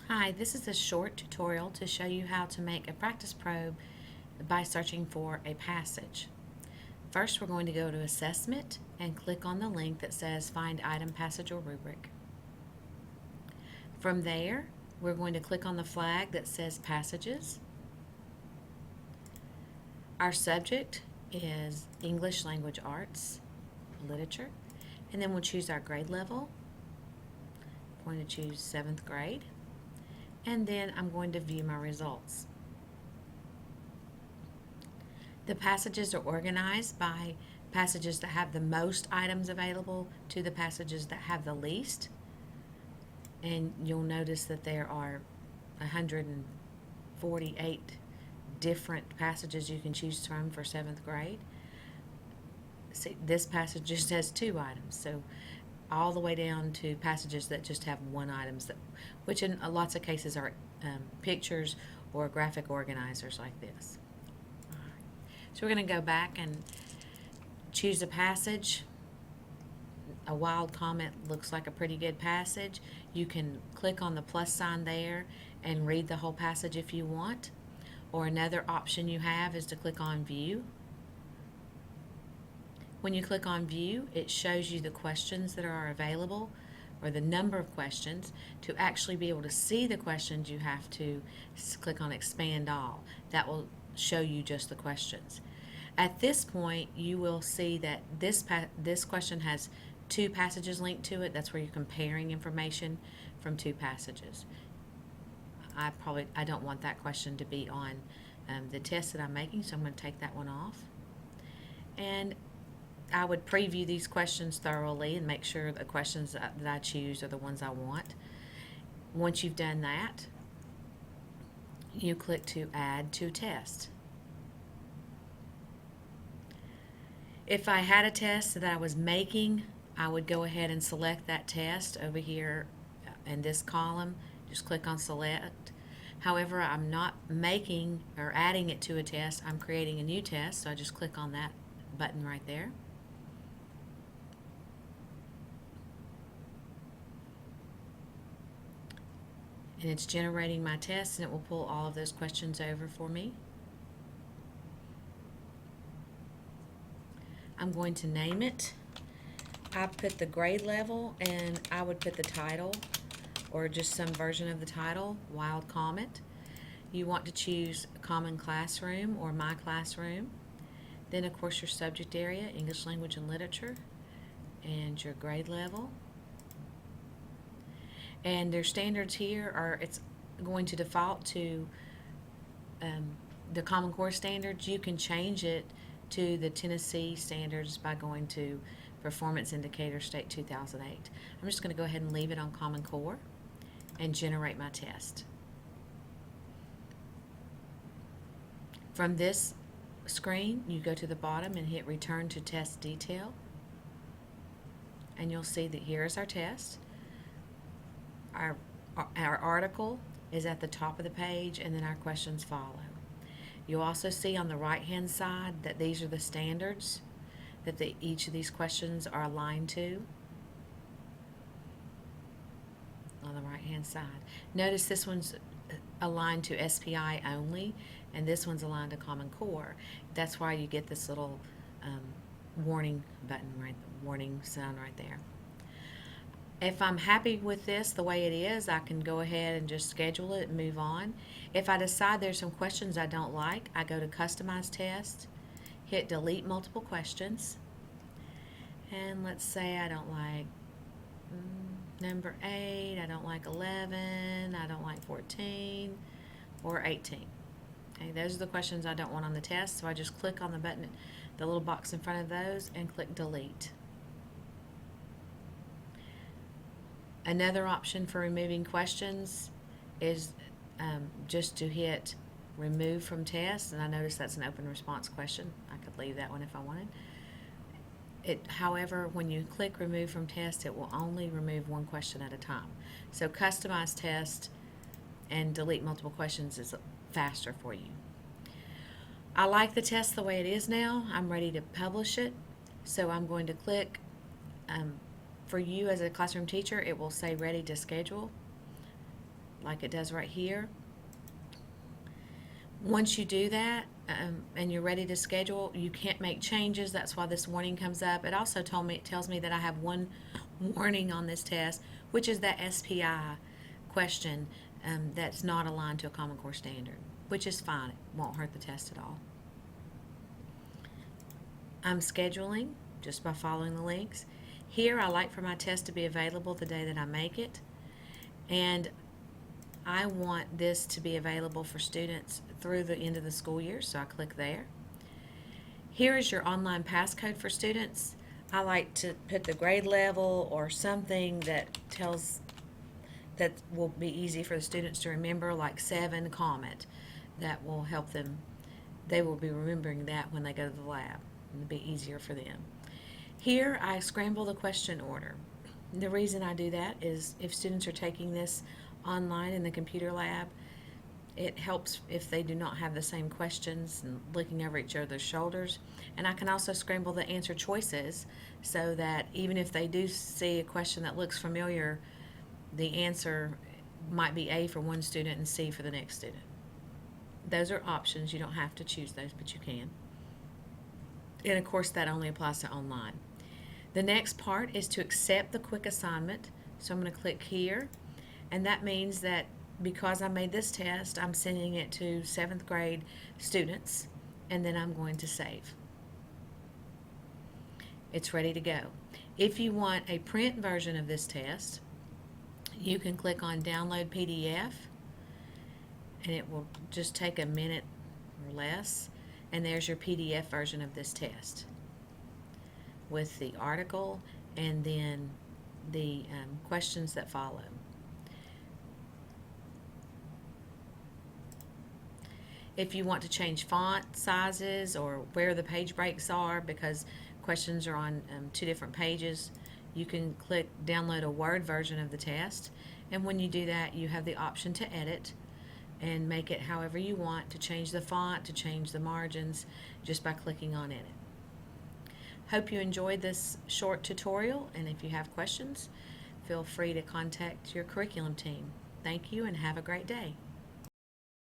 Hi, this is a short tutorial to show you how to make a practice probe by searching for a passage. First, we're going to go to Assessment and click on the link that says Find Item, Passage, or Rubric. From there, we're going to click on the flag that says Passages. Our subject is English Language Arts, Literature, and then we'll choose our grade level. I'm going to choose 7th grade. And then I'm going to view my results. The passages are organized by passages that have the most items available to the passages that have the least. And you'll notice that there are 148 different passages you can choose from for 7th grade. See, this passage just has 2 items, so all the way down to passages that just have 1 item, which in lots of cases are pictures or graphic organizers like this. All right. So we're going to go back and choose a passage. A wild comment looks like a pretty good passage. You can click on the plus sign there and read the whole passage if you want. Or another option you have is to click on View. When you click on View, it shows you the questions that are available, or the number of questions. To actually be able to see the questions, you have to click on Expand All. That will show you just the questions. At this point, you will see that this question has 2 passages linked to it. That's where you're comparing information from 2 passages. I don't want that question to be on the test that I'm making, so I'm going to take that one off. And I would preview these questions thoroughly and make sure the questions that I choose are the ones I want. Once you've done that, you click to Add to Test. If I had a test that I was making, I would go ahead and select that test over here in this column. Just click on Select. However, I'm not making or adding it to a test. I'm creating a new test, so I just click on that button right there. And it's generating my test, and it will pull all of those questions over for me. I'm going to name it. I put the grade level, and I would put the title or just some version of the title, Wild Comment. You want to choose Common Classroom or My Classroom. Then, of course, your subject area, English Language and Literature, and your grade level. And their standards here are, it's going to default to the Common Core standards. You can change it to the Tennessee standards by going to Performance Indicator State 2008. I'm just going to go ahead and leave it on Common Core and generate my test. From this screen, you go to the bottom and hit Return to Test Detail, and you'll see that here is our test. Our article is at the top of the page, and then our questions follow. You'll also see on the right hand side that these are the standards that each of these questions are aligned to on the right hand side. Notice this one's aligned to SPI only, and this one's aligned to Common Core. That's why you get this little warning button, warning sound right there. If I'm happy with this the way it is, I can go ahead and just schedule it and move on. If I decide there's some questions I don't like, I go to Customize Test, hit Delete Multiple Questions, and let's say I don't like number 8, I don't like 11, I don't like 14, or 18. Okay, those are the questions I don't want on the test, so I just click on the button, the little box in front of those, and click Delete. Another option for removing questions is just to hit Remove from Test, and I notice that's an open response question. I could leave that one if I wanted. However, when you click Remove from Test, it will only remove 1 question at a time. So Customize Test and Delete Multiple Questions is faster for you. I like the test the way it is now. I'm ready to publish it, so I'm going to click for you as a classroom teacher, it will say ready to schedule. like it does right here. Once you do that, and you're ready to schedule, you can't make changes. That's why this warning comes up. It also tells me that I have one warning on this test, which is that SPI question that's not aligned to a Common Core standard, which is fine. It won't hurt the test at all. I'm scheduling just by following the links. Here, I like for my test to be available the day that I make it, and I want this to be available for students through the end of the school year, so I click there. Here is your online passcode for students. I like to put the grade level or something that will be easy for the students to remember, like 7 Comet. That will help them. They will be remembering that when they go to the lab. It'll be easier for them. Here, I scramble the question order. The reason I do that is if students are taking this online in the computer lab, it helps if they do not have the same questions and looking over each other's shoulders. And I can also scramble the answer choices so that even if they do see a question that looks familiar, the answer might be A for one student and C for the next student. Those are options. You don't have to choose those, but you can. And of course, that only applies to online. The next part is to accept the quick assignment. So I'm going to click here, and that means that because I made this test, I'm sending it to 7th grade students, and then I'm going to save. It's ready to go. If you want a print version of this test, you can click on Download PDF, and it will just take a minute or less, and there's your PDF version of this test with the article and then the questions that follow. If you want to change font sizes or where the page breaks are because questions are on 2 different pages, you can click Download a Word version of the test, and when you do that, you have the option to edit and make it however you want, to change the font, to change the margins, just by clicking on Edit. Hope you enjoyed this short tutorial, and if you have questions, feel free to contact your curriculum team. Thank you and have a great day.